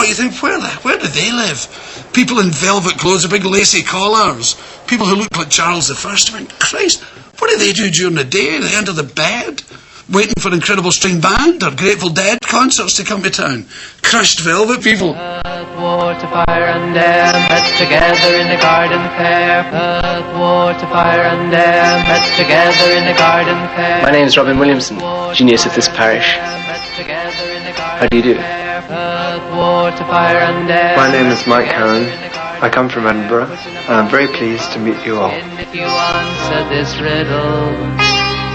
you think, where do they live? People in velvet clothes with big lacy collars. People who look like Charles I. I mean, Christ, what do they do during the day? They under the bed? Waiting for Incredible String Band or Grateful Dead concerts to come to town. Crushed velvet people. Water, fire and air met together in the garden fair. Earth, water, fire and air met together in the garden fair. My name is Robin Williamson, genius of this parish. How do you do? Earth, water, fire and air. My name is Mike Harron. I come from Edinburgh, and I'm very pleased to meet you all. If you answer this riddle,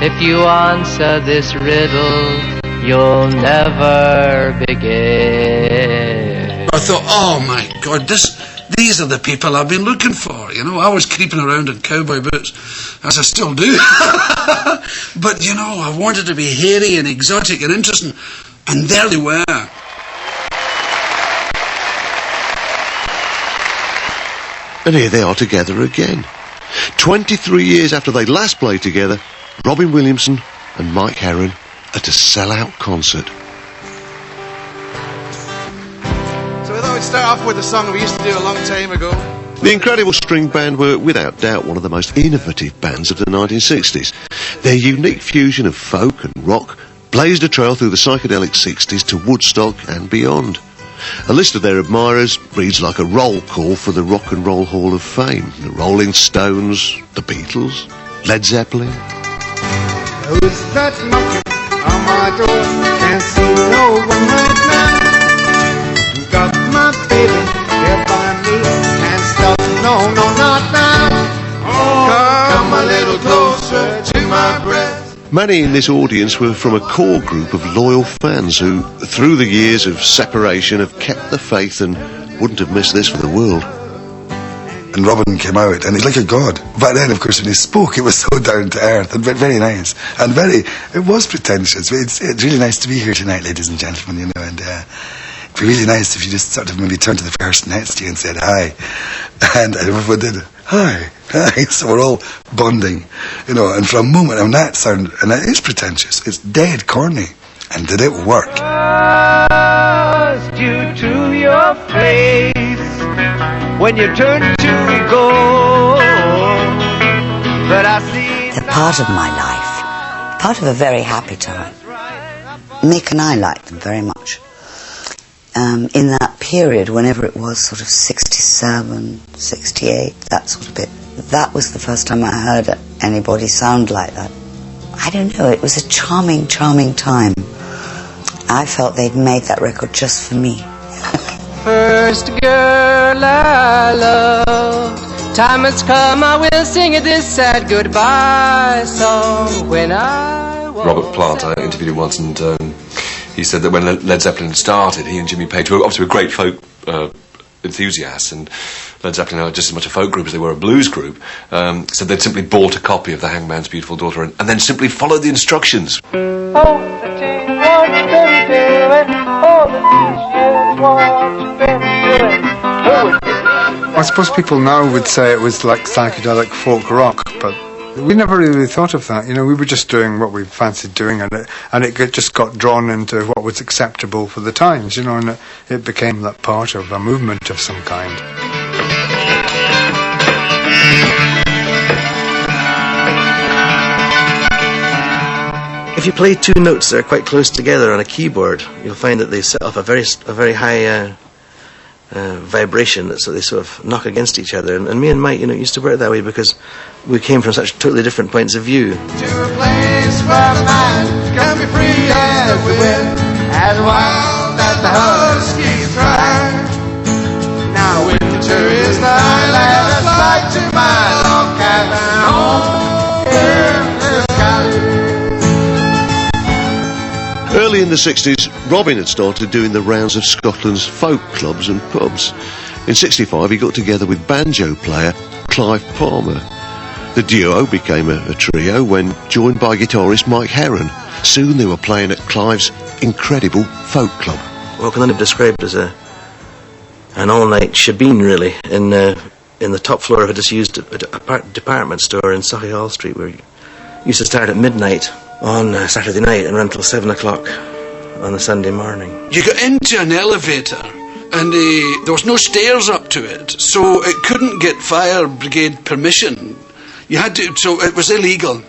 if you answer this riddle, you'll never begin. I thought, oh my God, these are the people I've been looking for. You know, I was creeping around in cowboy boots, as I still do. But, you know, I wanted to be hairy and exotic and interesting, and there they were. And here they are together again. 23 years after they last played together, Robin Williamson and Mike Harron at a sell-out concert. So we thought we'd start off with a song we used to do a long time ago. The Incredible String Band were without doubt one of the most innovative bands of the 1960s. Their unique fusion of folk and rock blazed a trail through the psychedelic 60s to Woodstock and beyond. A list of their admirers reads like a roll call for the Rock and Roll Hall of Fame. The Rolling Stones, the Beatles, Led Zeppelin. Who's that knocking on my door? Can't see no one right now. Got my baby here by me. Can't stop, no, not now. Oh, come a little closer to my breast. Many in this audience were from a core group of loyal fans who, through the years of separation, have kept the faith and wouldn't have missed this for the world. And Robin came out, and he's like a god. Back then, of course, when he spoke, it was so down to earth and very nice. And it was pretentious. It's really nice to be here tonight, ladies and gentlemen, you know, and it'd be really nice if you just sort of maybe turned to the person next to you and said hi. And everyone did, hi. So we're all bonding, you know, and for a moment, and that sound, and it is pretentious, it's dead corny. And did it work? Due to your face when you turn to go, but I see they're part of my life, part of a very happy time. Mick and I liked them very much. In that period, whenever it was, sort of 67, 68, that sort of bit, that was the first time I heard anybody sound like that. I don't know, it was a charming, charming time. I felt they'd made that record just for me. First girl I loved, time has come, I will sing it this sad goodbye song when I was... Robert Plant, I interviewed him once, and he said that when Led Zeppelin started, he and Jimmy Page were obviously great folk enthusiasts, and Led Zeppelin are just as much a folk group as they were a blues group, so they'd simply bought a copy of The Hangman's Beautiful Daughter and then simply followed the instructions. Oh, the king, what you been doing? Oh, the teachers, what you been doing? I suppose people now would say it was like psychedelic folk rock, but we never really thought of that. You know, we were just doing what we fancied doing, and it just got drawn into what was acceptable for the times, you know, and it became that part of a movement of some kind. If you play two notes that are quite close together on a keyboard, you'll find that they set off a very high vibration, so they sort of knock against each other. And me and Mike, you know, used to work that way because we came from such totally different points of view. To a place where man can be free as the wind, as wild as the huskies cry. Now winter is nigh, let us fly to my log cabin home in the sky. Early in the 60s, Robin had started doing the rounds of Scotland's folk clubs and pubs. In 65, he got together with banjo player Clive Palmer. The duo became a trio when joined by guitarist Mike Harron. Soon they were playing at Clive's incredible folk club. What can I describe as an all-night shebeen, really, in the top floor of a disused department store in Soho Street, where you used to start at midnight on Saturday night and run till 7 o'clock on a Sunday morning. You got into an elevator and there was no stairs up to it, so it couldn't get fire brigade permission. You had to, so it was illegal.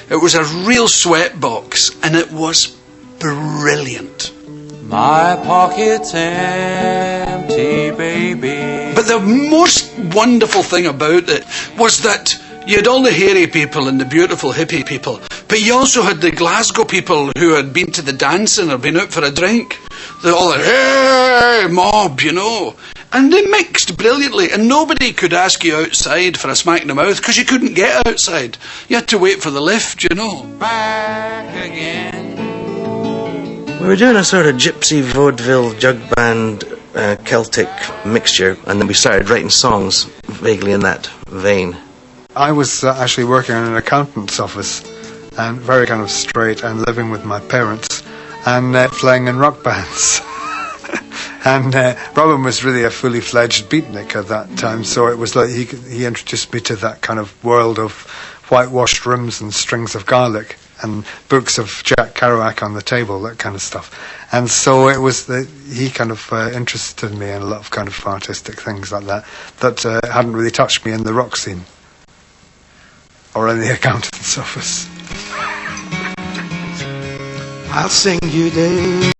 It was a real sweatbox, and it was brilliant. My pocket's empty, baby. But the most wonderful thing about it was that you had all the hairy people and the beautiful hippie people, but you also had the Glasgow people who had been to the dancing or been out for a drink. All the hey mob, you know. And they mixed brilliantly, and nobody could ask you outside for a smack in the mouth because you couldn't get outside. You had to wait for the lift, you know. Back again. We were doing a sort of gypsy vaudeville jug band Celtic mixture, and then we started writing songs vaguely in that vein. I was actually working in an accountant's office, and very kind of straight, and living with my parents, and playing in rock bands. And Robin was really a fully fledged beatnik at that time, so it was like he introduced me to that kind of world of whitewashed rooms and strings of garlic and books of Jack Kerouac on the table, that kind of stuff. And so it was he kind of interested me in a lot of kind of artistic things like that hadn't really touched me in the rock scene or in the accountant's office. I'll sing you day